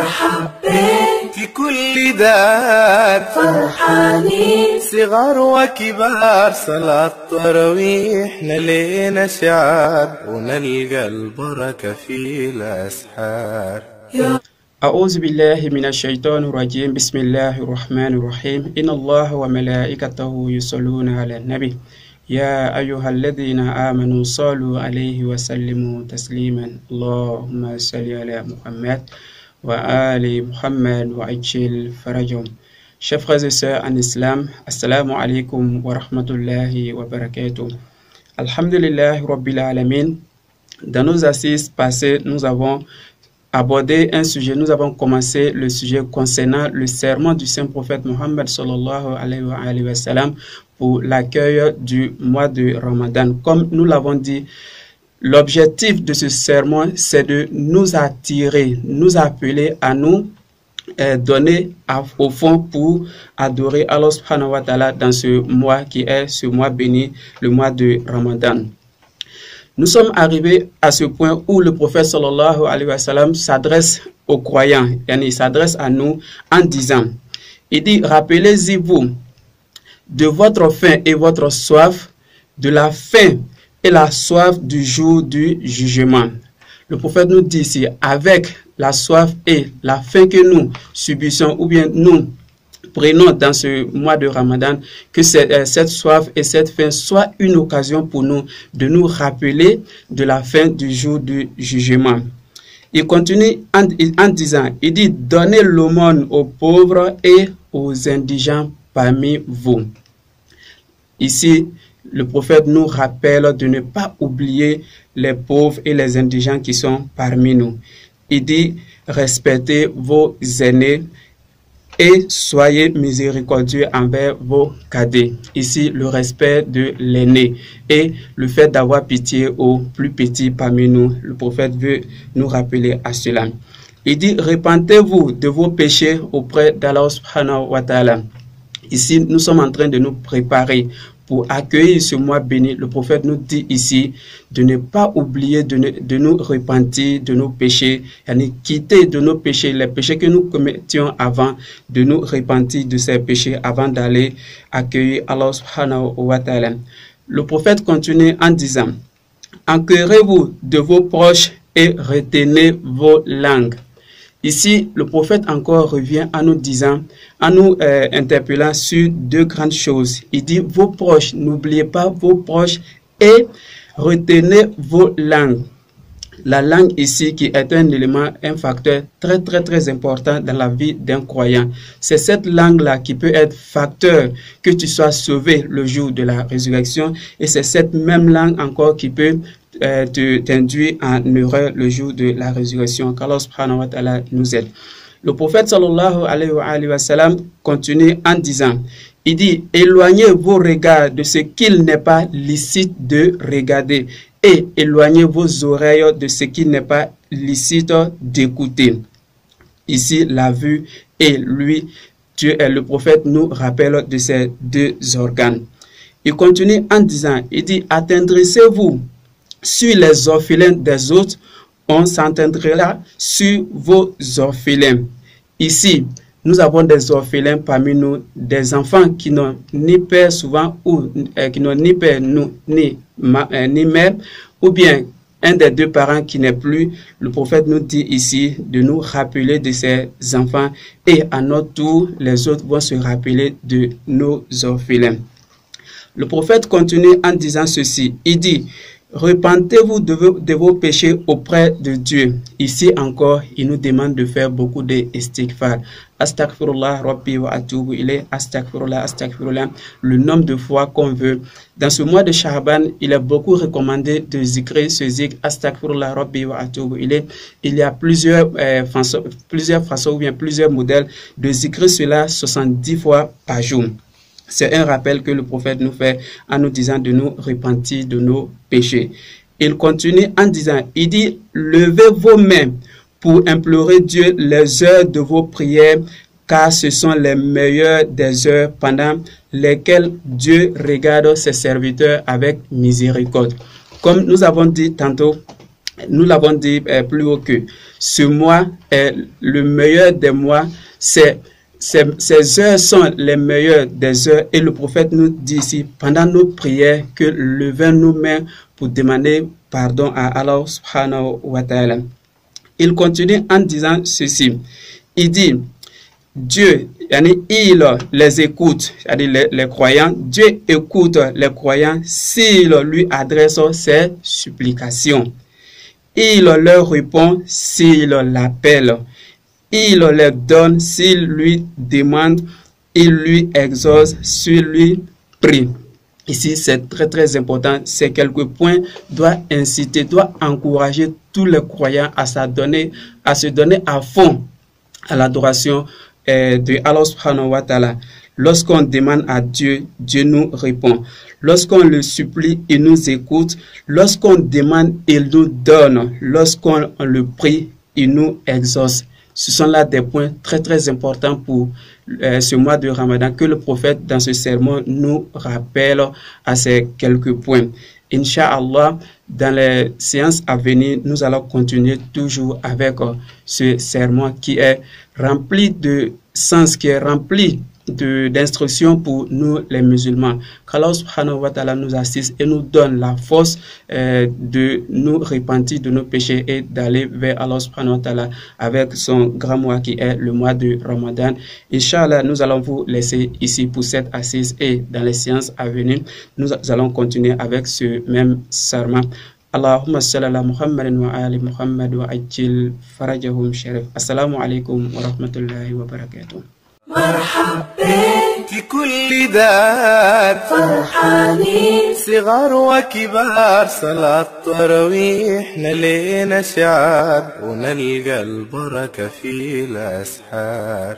مرحب بك في كل دار فرحانين، صغار وكبار صلاة التراويح نلينا شعار ونلقى البركة في الأسحار. أعوذ بالله من الشيطان الرجيم. بسم الله الرحمن الرحيم. إن الله وملائكته يصلون على النبي يا أيها الذين آمنوا صلوا عليه وسلموا تسليما. اللهم صل على محمد وآل محمد وعجل فرجهم. Chers frères et sœurs en islam, assalamu alaikum wa rahmatullahi wa barakatuh. Alhamdulillah Rabbil Alamin. Dans nos assises passées, nous avons abordé un sujet, nous avons commencé le sujet concernant le serment du saint prophète Mohammed sallallahu alayhi wa sallam pour l'accueil du mois de Ramadan. Comme nous l'avons dit, l'objectif de ce serment, c'est de nous attirer, nous appeler à nous donner au fond pour adorer Allah subhanahu wa ta'ala dans ce mois qui est ce mois béni, le mois de Ramadan. Nous sommes arrivés à ce point où le prophète sallallahu alayhi wa sallam s'adresse aux croyants, il s'adresse à nous en disant, il dit, rappelez-y-vous de votre faim et votre soif, de la faim et la soif du jour du jugement. Le prophète nous dit ici, avec la soif et la faim que nous subissons ou bien nous prenons dans ce mois de Ramadan, que cette soif et cette faim soient une occasion pour nous de nous rappeler de la fin du jour du jugement. Il continue en disant, il dit, donnez l'aumône aux pauvres et aux indigents parmi vous. Ici, le prophète nous rappelle de ne pas oublier les pauvres et les indigents qui sont parmi nous. Il dit, respectez vos aînés et soyez miséricordieux envers vos cadets. Ici, le respect de l'aîné et le fait d'avoir pitié aux plus petits parmi nous. Le prophète veut nous rappeler à cela. Il dit, repentez-vous de vos péchés auprès d'Allah subhanahu wa ta'ala. Ici, nous sommes en train de nous préparer pour accueillir ce mois béni. Le prophète nous dit ici de ne pas oublier de nous repentir de nos péchés, quitter de nos péchés, les péchés que nous commettions avant, de nous repentir de ces péchés avant d'aller accueillir Allah subhanahu wa ta'ala. Le prophète continue en disant, enquérez-vous de vos proches et retenez vos langues. Ici, le prophète encore revient en nous disant, en nous interpellant sur deux grandes choses. Il dit, vos proches, n'oubliez pas vos proches et retenez vos langues. La langue ici qui est un élément, un facteur très important dans la vie d'un croyant. C'est cette langue-là qui peut être facteur que tu sois sauvé le jour de la résurrection et c'est cette même langue encore qui peut t'induire en erreur le jour de la résurrection. Qu'Allah subhanahu wa ta'ala nous aide. Le prophète sallallahu alayhi wa sallam continue en disant, il dit, éloignez vos regards de ce qu'il n'est pas licite de regarder et éloignez vos oreilles de ce qui n'est pas licite d'écouter. Ici, la vue et lui, le prophète nous rappelle de ces deux organes. Il continue en disant, il dit, attendrissez-vous sur les orphelins des autres, on s'entendra sur vos orphelins. Ici, nous avons des orphelins parmi nous, des enfants qui n'ont ni père souvent, ou qui n'ont ni père ni mère, ou bien un des deux parents qui n'est plus. Le prophète nous dit ici de nous rappeler de ces enfants et à notre tour, les autres vont se rappeler de nos orphelins. Le prophète continue en disant ceci, il dit, repentez-vous de vos péchés auprès de Dieu. Ici encore, il nous demande de faire beaucoup de istighfar. Astaghfirullah Rabbi wa atubu ilayh, astaghfirullah, astaghfirullah, le nombre de fois qu'on veut. Dans ce mois de Sha'ban, il est beaucoup recommandé de zikrer ce zikr, astaghfirullah Rabbi wa atubu ilayh. Il y a plusieurs façons ou bien plusieurs modèles de zikrer cela 70 fois par jour. C'est un rappel que le prophète nous fait en nous disant de nous repentir de nos péchés. Il continue en disant, il dit, levez vos mains pour implorer Dieu les heures de vos prières, car ce sont les meilleures des heures pendant lesquelles Dieu regarde ses serviteurs avec miséricorde. Comme nous avons dit tantôt, nous l'avons dit plus haut que ce mois est le meilleur des mois, ces heures sont les meilleures des heures. Et le prophète nous dit ici, pendant nos prières, que levons nos mains pour demander pardon à Allah subhanahu wa ta'ala. Il continue en disant ceci. Il dit, Dieu, il les écoute, c'est-à-dire les croyants. Dieu écoute les croyants s'il lui adresse ses supplications. Il leur répond s'il l'appelle. Il leur donne s'il lui demande. Il lui exauce s'il lui prie. Ici, c'est très important. Ces quelques points doivent inciter, doivent encourager tous les croyants à se donner à fond à l'adoration de Allah subhanahu wa ta'ala. Lorsqu'on demande à Dieu, Dieu nous répond. Lorsqu'on le supplie, il nous écoute. Lorsqu'on demande, il nous donne. Lorsqu'on le prie, il nous exauce. Ce sont là des points très importants pour ce mois de Ramadan que le prophète dans ce sermon nous rappelle à ces quelques points. Inch'Allah, dans les séances à venir, nous allons continuer toujours avec ce sermon qui est rempli de sens, qui est rempli d'instructions pour nous les musulmans. Qu'Allah subhanahu wa ta'ala nous assiste et nous donne la force de nous repentir de nos péchés et d'aller vers Allah subhanahu wa ta'ala avec son grand mois qui est le mois de Ramadan. Inch'Allah, nous allons vous laisser ici pour cette assise et dans les séances à venir, nous allons continuer avec ce même serment. Allahumma salli ala Muhammadin wa ali Muhammad wa ajil farajahum sharif. Assalamu alaikum wa rahmatullahi wa barakatuh. مرحبا في كل دار فرحانين صغار وكبار صلاة تراويح نلينا شعار ونلقى البركة في الأسحار.